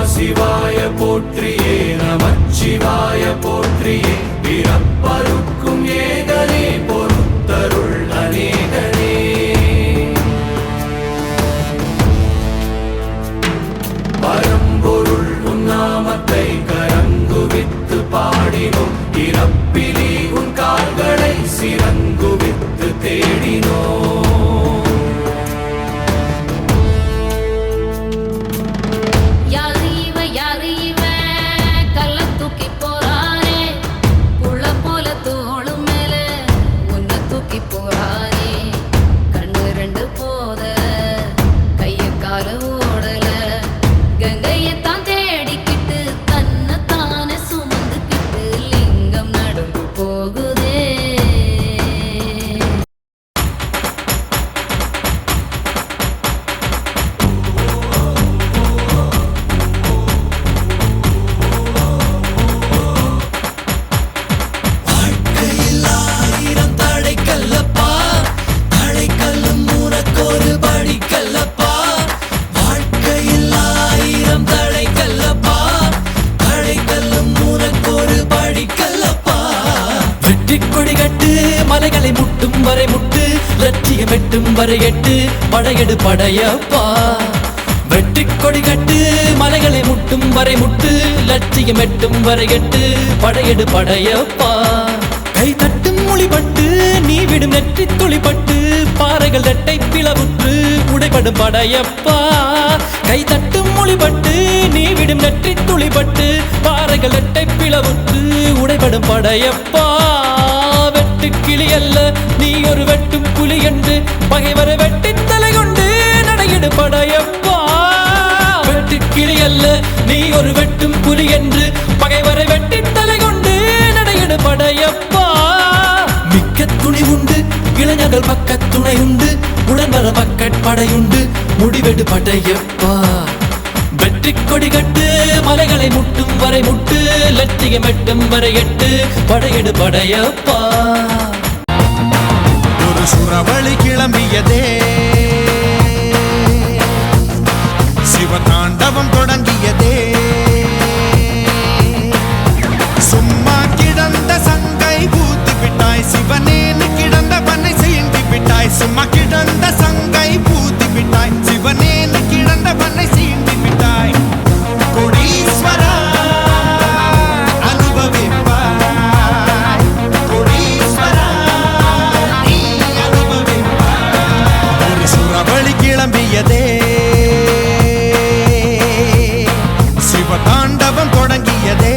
சிவாய போற்றியே நமச்சிவாய போற்றியே பிறப்பருக்கும் ஏகனே பொறுத்தருள் அநேகனே பரம்பொருள் உன்னாமத்தை கரங்குவித்து பாடினோம் இறப்பிலி உன் கால்களை சிறங்குவித்து தேடினோம் மலைகளை முட்டும் வரை முட்டு லட்சியம் வெட்டும் வரை எட்டு படையெடு படையப்பா வெற்றி கொடி கட்டு மலைகளை முட்டும் வரை முட்டு லட்சியம் வெட்டும் வரை எட்டு படையெடு படையப்பா கை தட்டும் மொழிபட்டு நீ விடும் நெற்றி துளிப்பட்டு பாறைகள் ரெட்டை பிளவுற்று உடைபடும் படையப்பா கை தட்டும் மொழிபட்டு நீ விடும் நெற்றி துளிப்பட்டு பாறைகள் ரெட்டை பிளவுற்று உடைபடும் படையப்பா கிளி அல்ல நீ ஒரு வெட்டும் புலி என்று பகைவரை வெட்டி தலை கொண்டு நடையிடு படையப்பா வெட்டு கிளி அல்ல நீ ஒரு வெட்டும் புலி என்று பகைவரை வெட்டி தலை கொண்டு நடையிடு படையப்பா மிக்க துணி உண்டு இளைஞர்கள் பக்க துணை உண்டு உடன் வர பக்கட்படையுண்டு முடிவெடு படையப்பா வெற்றி கொடி கட்டு மலைகளை முட்டும் வரை முட்டு லட்சியம் எட்டும் வரை எட்டு படையெடு படையப்பா ஒரு சுறவழி கிளம்பியதே சிவதாண்டவம் தொடங்கியதே சும்மா கிடந்த சங்கை பூத்து விட்டாய் சிவனேன்னு கிடந்த பண்ணை சீண்டி விட்டாய் சும்மா கிடந்த சங்கை பூத்து விட்டாய் சிவனேன்னு கிடந்த பண்ணை சீண்டி விட்டாய் கோடீஸ்வரா அனுபவிப்பாய் கோடீஸ்வரா நீ அனுபவிப்பாய் ஒரு சுறவழி கிளம்பியதே சிவதாண்டவம் தொடங்கியதே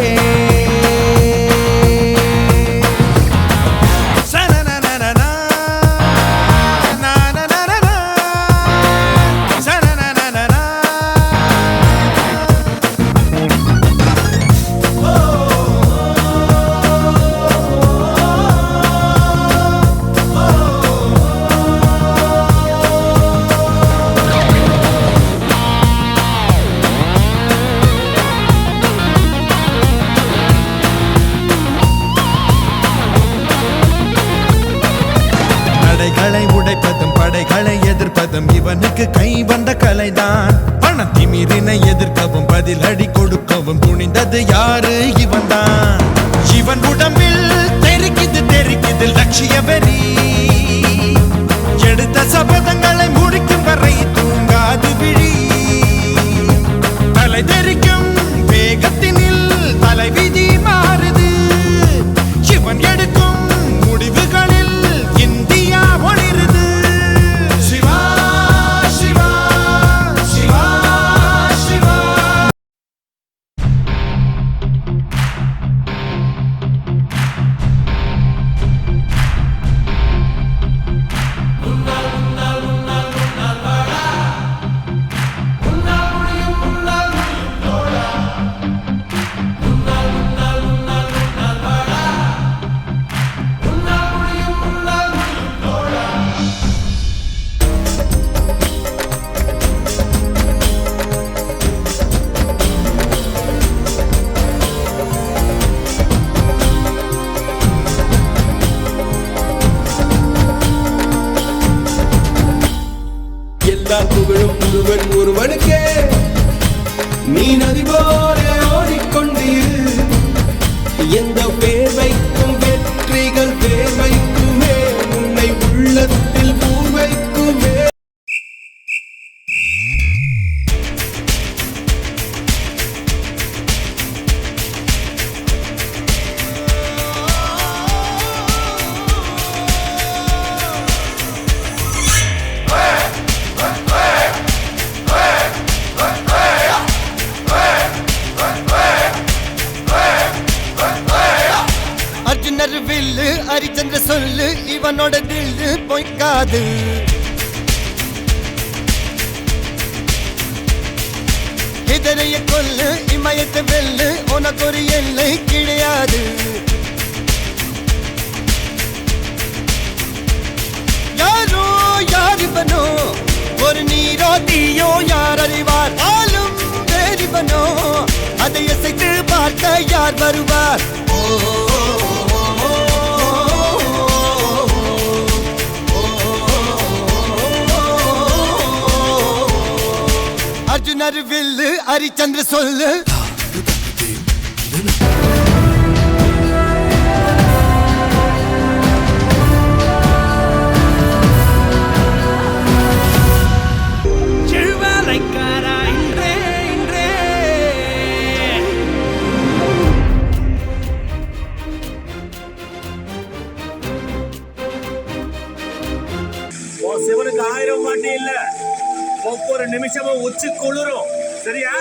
உடைப்பதும் படைகளை எதிர்ப்பதும் இவனுக்கு கை வந்த கலைதான் பணத்திமிரினை எதிர்க்கவும் பதிலடி கொடுக்கவும் துணிந்தது யாரு இவன் தான் இவன் உடம்பில் தெரிக்குது லட்சிய வெறி எடுத்த சபதங்களை முடிக்கும் வரை தூங்காது விழி தலை தெரிக்கும் வேகத்தினில் தலைவிதி மாறுது இவன் எடுக்கும் முடிவுகளில் இந்தியா ஒளிருது சிவா சிவா சிவா சிவா உன்னால் முடியும் உன்னால் முடியும் நீ நதி போல ஓடிக்கொண்டிரு. எந்த வேர்வைக்கும் வெற்றிகள் வேர்வைக்குமே, உன்னை உள்ளத்தில் பூவைக்குமே. அர்ஜுனர் வில்லு ஹரிச்சந்திர சொல்லு, இவனோட தில்லு பொய்க்காது. இதரைய கொல்லு இமயத்தை வெல்லு, உனக்கு ஒரு எல்லை கிடையாது. யாரோ யார் இவனோ, ஒரு நீரோ தீயோ யார் அறிவார். ஆளும் வேறிவனோ, அதை இசைத்து பார்க்க யார் வருவார். அர்ஜுனர் வில்லு ஹரிச்சந்திர சொல்லு. சிவனுக்கு 1000 மாட்டி இல்ல, ஒவ்வொரு நிமிஷமும் உச்சி குளிரும். சரியா?